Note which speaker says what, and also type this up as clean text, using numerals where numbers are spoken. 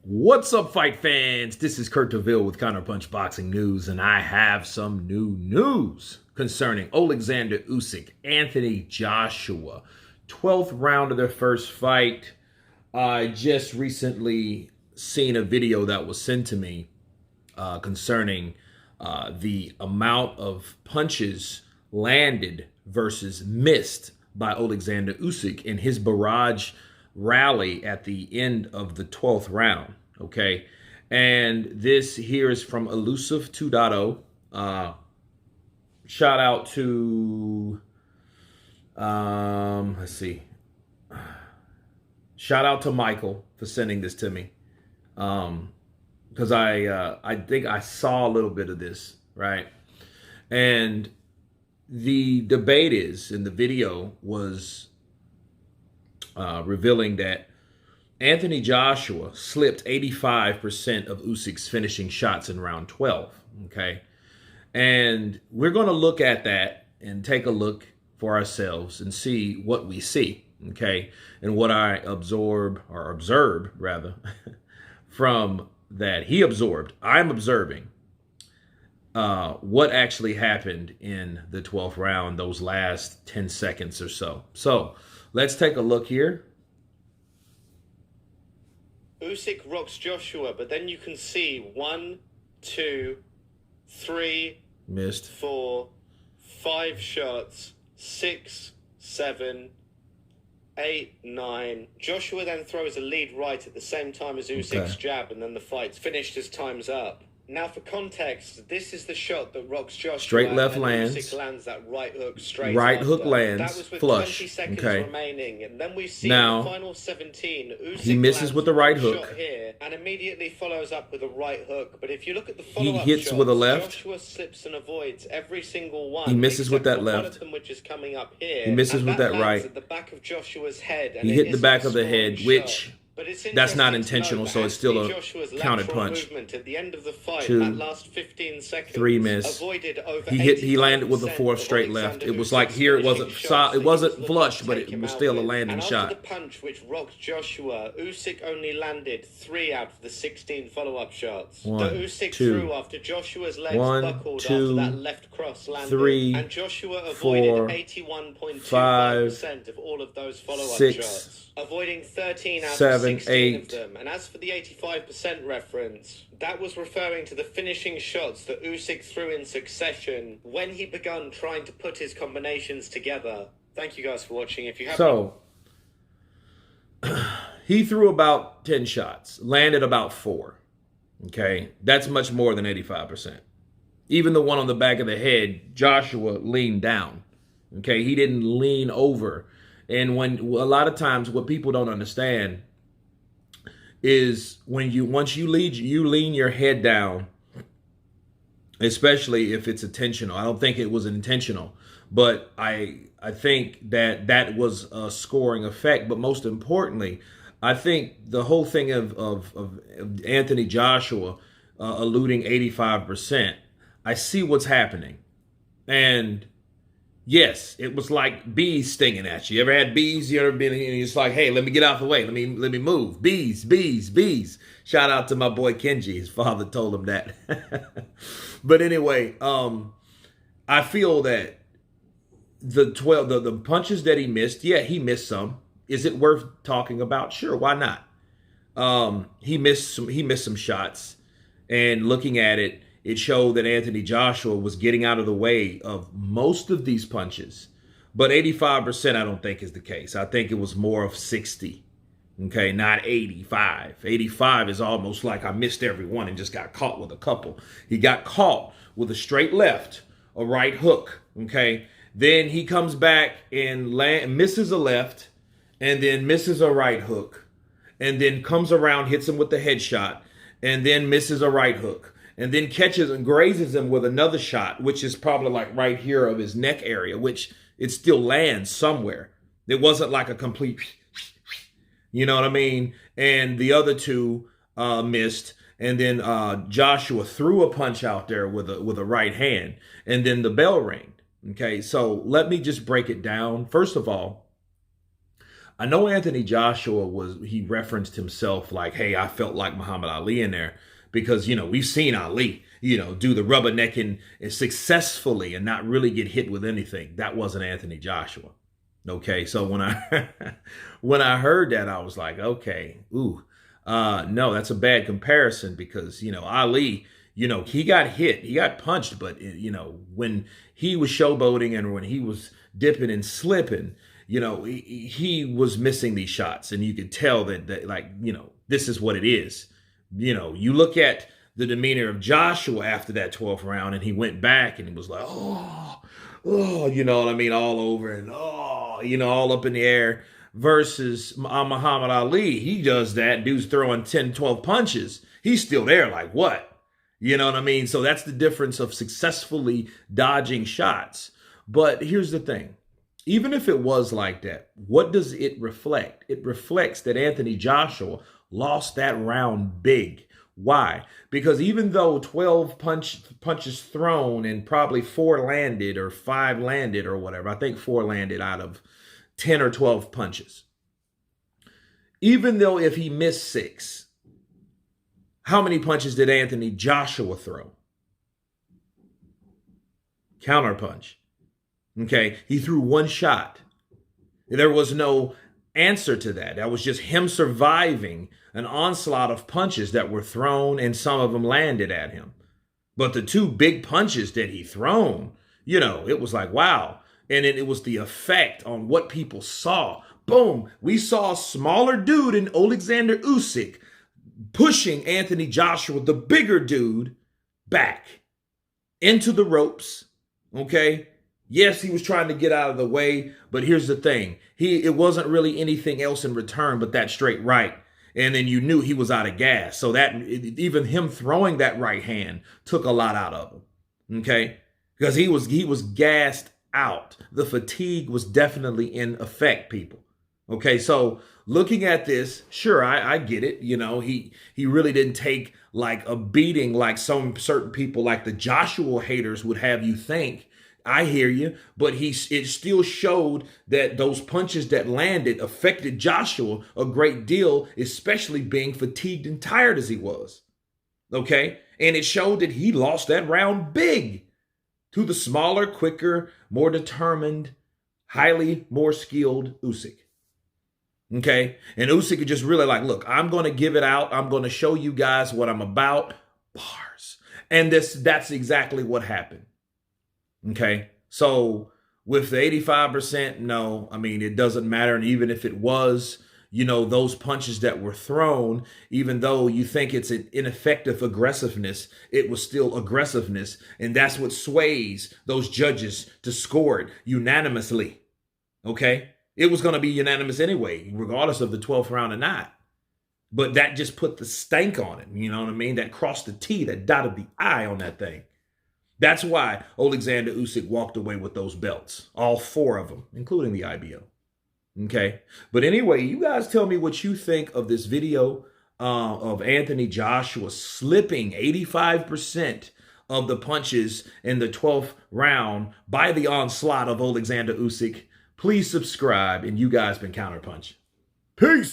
Speaker 1: What's up, fight fans? This is Kurt DeVille with Counterpunched Boxing News, and I have some new news concerning Oleksandr Usyk, Anthony Joshua. 12th round of their first fight. I just recently seen a video that was sent to me concerning the amount of punches landed versus missed by Oleksandr Usyk in his barrage rally at the end of the 12th round. Okay. And this here is from Elusive 2.0. Shout out to, let's see. Shout out to Michael for sending this to me. Because I think I saw a little bit of this, right? And the debate is, in the video was revealing that Anthony Joshua slipped 85% of Usyk's finishing shots in round 12, okay? And we're going to look at that and take a look for ourselves and see what we see, okay? And what I observed from that he absorbed. I'm observing what actually happened in the 12th round, those last 10 seconds or so. So let's take a look here.
Speaker 2: Usyk rocks Joshua, but then you can see 1, 2, 3,
Speaker 1: missed
Speaker 2: 4, 5 shots, 6, 7, 8, 9. Joshua then throws a lead right at the same time as Usyk's jab, and then the fight's finished as time's up. Now, for context, this is the shot that rocks Joshua.
Speaker 1: Straight left lands.
Speaker 2: Usyk lands that right hook straight.
Speaker 1: Right
Speaker 2: after.
Speaker 1: hook lands.
Speaker 2: That was with
Speaker 1: flush.
Speaker 2: 20 seconds
Speaker 1: okay.
Speaker 2: remaining, and then we see
Speaker 1: now,
Speaker 2: in the final 17. Usyk
Speaker 1: he misses with the right hook.
Speaker 2: Shot here and immediately follows up with a right hook. But if you look at the follow-up
Speaker 1: he hits
Speaker 2: shots,
Speaker 1: with a left.
Speaker 2: Joshua slips and avoids every single one.
Speaker 1: He misses with that left.
Speaker 2: One of them, which is coming up here.
Speaker 1: He misses with that right.
Speaker 2: At the back of Joshua's head, and
Speaker 1: he hit the back of the head, which.
Speaker 2: But
Speaker 1: that's not intentional, so it's still a counted punch.
Speaker 2: At the end of the fight,
Speaker 1: 2,
Speaker 2: that last 15 seconds,
Speaker 1: 3 miss. He landed with a 4th straight left. It was like here it wasn't flush, but it was still a landing shot.
Speaker 2: After the punch which rocked Joshua, Usyk only landed 3 out of the 16 follow-up shots.
Speaker 1: 1,
Speaker 2: that Usyk
Speaker 1: 2,
Speaker 2: threw after Joshua's legs
Speaker 1: 1,
Speaker 2: buckled
Speaker 1: 2,
Speaker 2: after that left cross landed,
Speaker 1: 3,
Speaker 2: and Joshua avoided 81.25% of all of those follow-up
Speaker 1: 6,
Speaker 2: shots, avoiding 13 out
Speaker 1: 7,
Speaker 2: of 16
Speaker 1: 8.
Speaker 2: of them. And as for the 85% reference, that was referring to the finishing shots that Usyk threw in succession when he begun trying to put his combinations together. Thank you guys for watching. If you have
Speaker 1: he threw about 10 shots, landed about 4. Okay, that's much more than 85%. Even the one on the back of the head, Joshua leaned down. Okay, he didn't lean over. And when a lot of times what people don't understand is when once you lean your head down, especially if it's intentional. I don't think it was intentional, but I think that was a scoring effect. But most importantly, I think the whole thing of Anthony Joshua eluding 85%, I see what's happening. And yes, it was like bees stinging at you. You ever had bees? You ever been and it's like, hey, let me get out the way. Let me move. Bees, bees, bees. Shout out to my boy Kenji. His father told him that. But anyway, I feel that the punches that he missed, yeah, he missed some. Is it worth talking about? Sure, why not? He missed some shots, and looking at it, it showed that Anthony Joshua was getting out of the way of most of these punches. But 85% I don't think is the case. I think it was more of 60, okay, not 85. 85 is almost like I missed every one and just got caught with a couple. He got caught with a straight left, a right hook, okay? Then he comes back and misses a left, and then misses a right hook, and then comes around, hits him with the headshot, and then misses a right hook. And then catches and grazes him with another shot, which is probably like right here of his neck area, which it still lands somewhere. It wasn't like a complete, you know what I mean? And the other two missed. And then Joshua threw a punch out there with a right hand. And then the bell rang. Okay, so let me just break it down. First of all, I know Anthony Joshua he referenced himself like, hey, I felt like Muhammad Ali in there because, we've seen Ali, do the rubbernecking successfully and not really get hit with anything. That wasn't Anthony Joshua. Okay. So when I, when I heard that, I was like, okay, no, that's a bad comparison because, Ali, he got hit, he got punched, but, when he was showboating and when he was dipping and slipping, he was missing these shots. And you could tell that like, this is what it is. You look at the demeanor of Joshua after that 12th round and he went back and he was like, you know what I mean? All over and, all up in the air versus Muhammad Ali. He does that. Dude's throwing 10, 12 punches. He's still there like, what? You know what I mean? So that's the difference of successfully dodging shots. But here's the thing. Even if it was like that, what does it reflect? It reflects that Anthony Joshua lost that round big. Why? Because even though 12 punches thrown and probably 4 landed or 5 landed or whatever, I think 4 landed out of 10 or 12 punches. Even though if he missed 6, how many punches did Anthony Joshua throw? Counterpunch. Okay, he threw 1 shot. There was no answer to that. That was just him surviving an onslaught of punches that were thrown and some of them landed at him. But the 2 big punches that he thrown, it was like, wow. And it was the effect on what people saw. Boom, we saw a smaller dude in Oleksandr Usyk pushing Anthony Joshua, the bigger dude, back into the ropes, okay? Yes, he was trying to get out of the way, but here's the thing. It wasn't really anything else in return but that straight right. And then you knew he was out of gas. So that even him throwing that right hand took a lot out of him. Okay? Because he was gassed out. The fatigue was definitely in effect, people. Okay, so looking at this, sure, I get it. He really didn't take like a beating like some certain people like the Joshua haters would have you think. I hear you, but it still showed that those punches that landed affected Joshua a great deal, especially being fatigued and tired as he was. Okay? And it showed that he lost that round big to the smaller, quicker, more determined, highly more skilled Usyk. Okay? And Usyk is just really like, look, I'm going to give it out. I'm going to show you guys what I'm about. Bars. And that's exactly what happened. Okay, so with the 85%, no, I mean, it doesn't matter. And even if it was, those punches that were thrown, even though you think it's an ineffective aggressiveness, it was still aggressiveness. And that's what sways those judges to score it unanimously. Okay, it was going to be unanimous anyway, regardless of the 12th round or not. But that just put the stank on it. You know what I mean? That crossed the T, that dotted the I on that thing. That's why Oleksandr Usyk walked away with those belts, all 4 of them, including the IBO. Okay. But anyway, you guys tell me what you think of this video of Anthony Joshua slipping 85% of the punches in the 12th round by the onslaught of Oleksandr Usyk. Please subscribe, and you guys been Counterpunch. Peace.